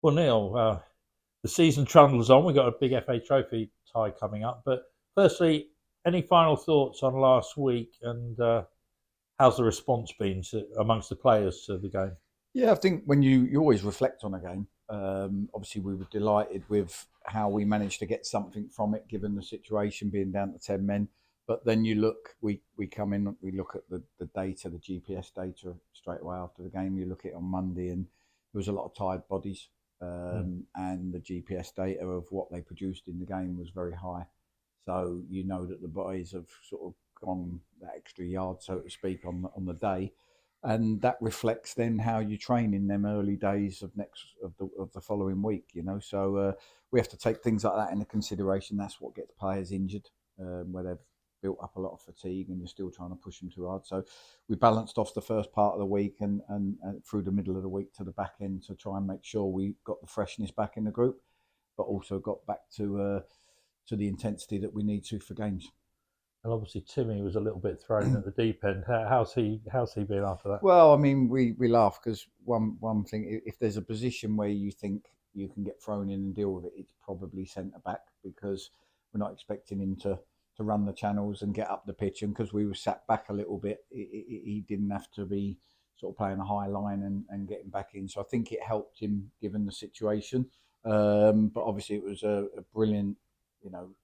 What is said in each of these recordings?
Well, Neil, the season trundles on. We've got a big FA Trophy tie coming up. But firstly, any final thoughts on last week and how's the response been amongst the players to the game? Yeah, I think when you always reflect on a game, obviously we were delighted with how we managed to get something from it, given the situation being down to 10 men. But then you look, we come in, we look at the data, the GPS data straight away after the game. You look at it on Monday, and there was a lot of tired bodies, Mm. and the GPS data of what they produced in the game was very high. So you know that the boys have sort of gone that extra yard, so to speak, on the day, and that reflects then how you train in them early days of the following week. So we have to take things like that into consideration. That's what gets players injured, where they've built up a lot of fatigue and you're still trying to push them too hard. So we balanced off the first part of the week and through the middle of the week to the back end to try and make sure we got the freshness back in the group, but also got back to the intensity that we need to for games. And obviously, Timmy was a little bit thrown at the deep end. How's he been after that? Well, I mean, we laugh because one thing, if there's a position where you think you can get thrown in and deal with it, it's probably centre back, because we're not expecting him to run the channels and get up the pitch, and because we were sat back a little bit, he didn't have to be sort of playing a high line and getting back in. So I think it helped him given the situation. But obviously, it was a brilliant,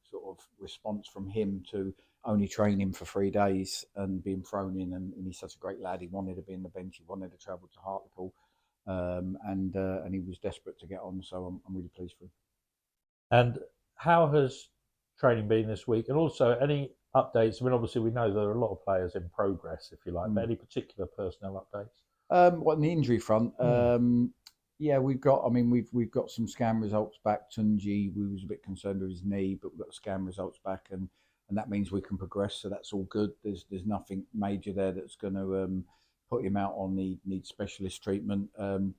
sort of response from him to only training for 3 days and being thrown in. And he's such a great lad. He wanted to be in the bench. He wanted to travel to Hartlepool, and he was desperate to get on. So I'm really pleased for him. And how has training been this week? And also, any updates? I mean, obviously, we know there are a lot of players in progress, if you like, but Mm. any particular personnel updates? What on the injury front? Mm. Yeah, we've got. I mean, we've got some scan results back. Tunji, we was a bit concerned with his knee, but we've got the scan results back, and that means we can progress. So that's all good. There's nothing major there that's going to put him out on need specialist treatment.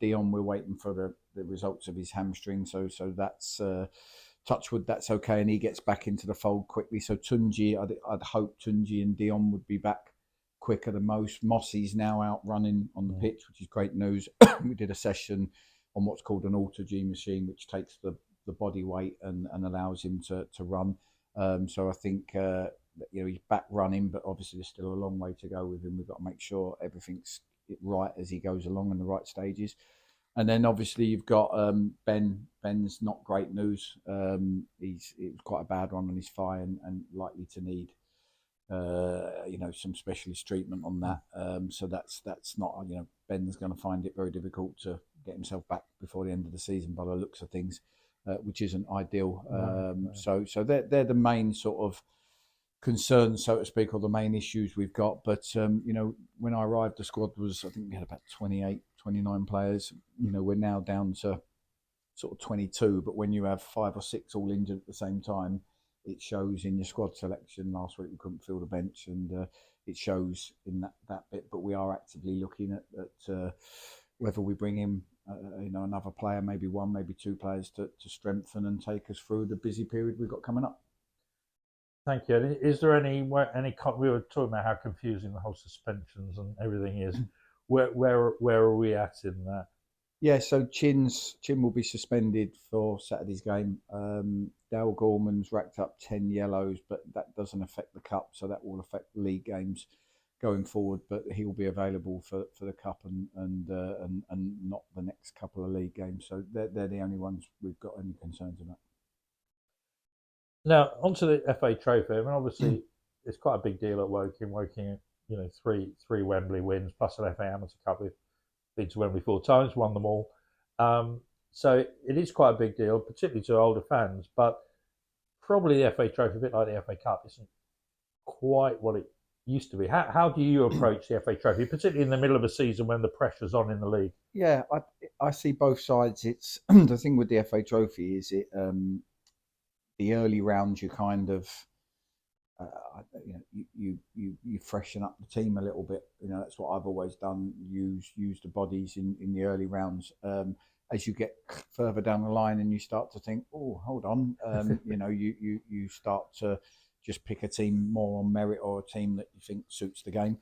Dion, we're waiting for the results of his hamstring. So that's touchwood. That's okay, and he gets back into the fold quickly. So Tunji, I'd hope Tunji and Dion would be back quicker than most. Mossy's now out running on the Mm. pitch, which is great news. We did a session on what's called an AutoG machine, which takes the body weight and allows him to run. So I think he's back running, but obviously there's still a long way to go with him. We've got to make sure everything's right as he goes along in the right stages. And then obviously you've got Ben. Ben's not great news. It was quite a bad one on his thigh and likely to need some specialist treatment on Mm. that. So that's not Ben's going to find it very difficult to get himself back before the end of the season by the looks of things, which isn't ideal. No, no. So they're the main sort of concerns, so to speak, or the main issues we've got. But when I arrived, the squad was, I think we had about 28, 29 players. We're now down to sort of 22, but when you have five or six all injured at the same time, it shows in your squad selection. Last week we couldn't fill the bench, and it shows in that bit. But we are actively looking at whether we bring in another player, maybe one, maybe two players to strengthen and take us through the busy period we've got coming up. Thank you. Is there we were talking about how confusing the whole suspensions and everything is. Where are we at in that? Yeah, so Chin will be suspended for Saturday's game. Dale Gorman's racked up 10 yellows, but that doesn't affect the cup, so that will affect the league games going forward. But he will be available for the cup and not the next couple of league games. So they're the only ones we've got any concerns about. Now onto the FA Trophy. I mean, obviously it's quite a big deal at Woking. Woking, three Wembley wins plus an FA Amateur Cup. We've been to Wembley 4 times, won them all. So it is quite a big deal, particularly to older fans. But probably the FA Trophy, a bit like the FA Cup, isn't quite what it used to be. How do you approach the FA Trophy, particularly in the middle of a season when the pressure's on in the league? Yeah, I see both sides. It's the thing with the FA Trophy is the early rounds you kind of you freshen up the team a little bit. That's what I've always done. Use the bodies in the early rounds. As you get further down the line and you start to think, oh, hold on, you start to just pick a team more on merit or a team that you think suits the game.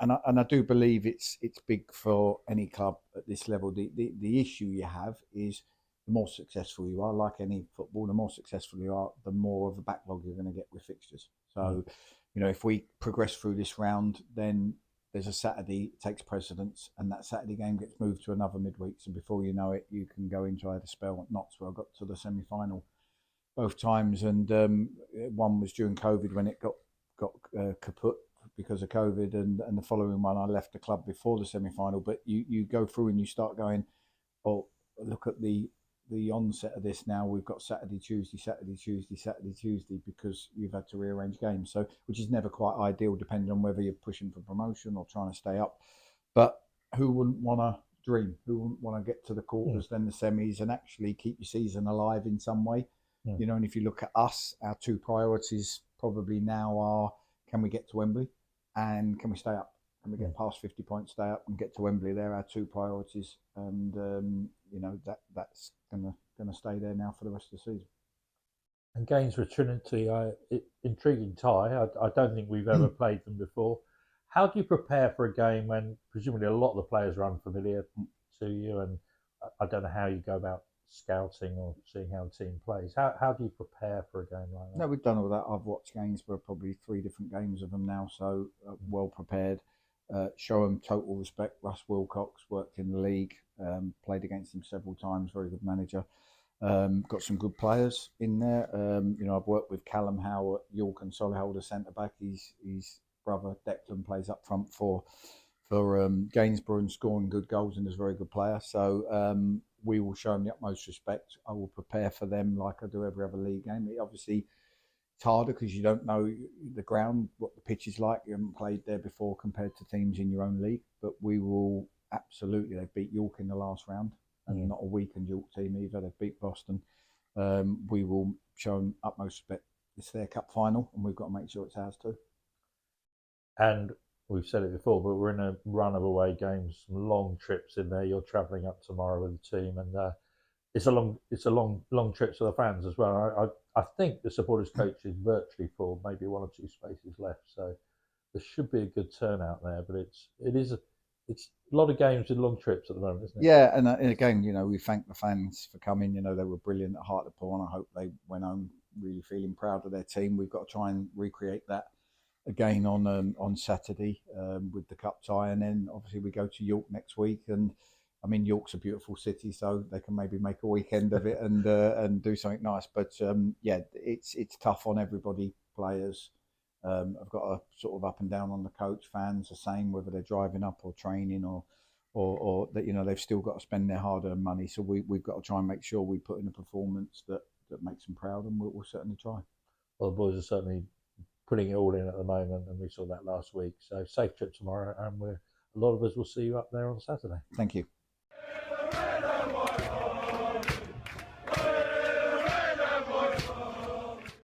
and I do believe it's big for any club at this level. The issue you have is the more successful you are, like any football, the more successful you are, the more of a backlog you're going to get with fixtures. So, if we progress through this round, then there's a Saturday takes precedence, and that Saturday game gets moved to another midweek. So before you know it, you can go into, I had a spell at Notts where I got to the semi-final both times, and one was during COVID when it got kaput because of COVID, and the following one I left the club before the semi-final. But you go through and you start going, oh, look at the onset of this now. We've got Saturday, Tuesday, Saturday, Tuesday, Saturday, Tuesday, because you've had to rearrange games. So, which is never quite ideal, depending on whether you're pushing for promotion or trying to stay up. But who wouldn't want to dream? Who wouldn't want to get to the quarters, then the semis, and actually keep your season alive in some way? And if you look at us, our two priorities probably now are: can we get to Wembley, and can we stay up? Can we get past 50 points, stay up, and get to Wembley? They're our two priorities, and that's gonna stay there now for the rest of the season. And Gainsborough Trinity, intriguing tie. I don't think we've ever played them before. How do you prepare for a game when presumably a lot of the players are unfamiliar to you, and I don't know how you go about scouting or seeing how the team plays? How do you prepare for a game like that? No, we've done all that. I've watched Gainsborough probably 3 different games of them now, so well prepared. Show them total respect. Russ Wilcox worked in the league, played against him several times. Very good manager. Got some good players in there. I've worked with Callum Howe at York and Solihull, centre back. His brother Declan plays up front for Gainsborough and scoring good goals, and is a very good player. So we will show them the utmost respect. I will prepare for them like I do every other league game. Obviously, it's harder because you don't know the ground, what the pitch is like. You haven't played there before compared to teams in your own league. But we will absolutely. They beat York in the last round, and not a weakened York team either. They beat Boston. We will show them utmost respect. It's their cup final, and we've got to make sure it's ours too. And we've said it before, but we're in a run of away games, some long trips in there. You're travelling up tomorrow with the team, and it's a long trip for the fans as well. I think the supporters coach is virtually full, maybe 1 or 2 spaces left, so there should be a good turnout there. But it's a lot of games with long trips at the moment, isn't it? Yeah, and again, we thank the fans for coming. They were brilliant at Hartlepool, and I hope they went home really feeling proud of their team. We've got to try and recreate that again on Saturday with the cup tie, and then obviously we go to York next week. And I mean, York's a beautiful city, so they can maybe make a weekend of it and do something nice. But it's tough on everybody. Players have got a sort of up and down on the coach. Fans the same, whether they're driving up or training or that they've still got to spend their hard-earned money. So we've got to try and make sure we put in a performance that makes them proud, and we'll certainly try. Well, the boys are certainly putting it all in at the moment, and we saw that last week. So safe trip tomorrow, and a lot of us will see you up there on Saturday. Thank you.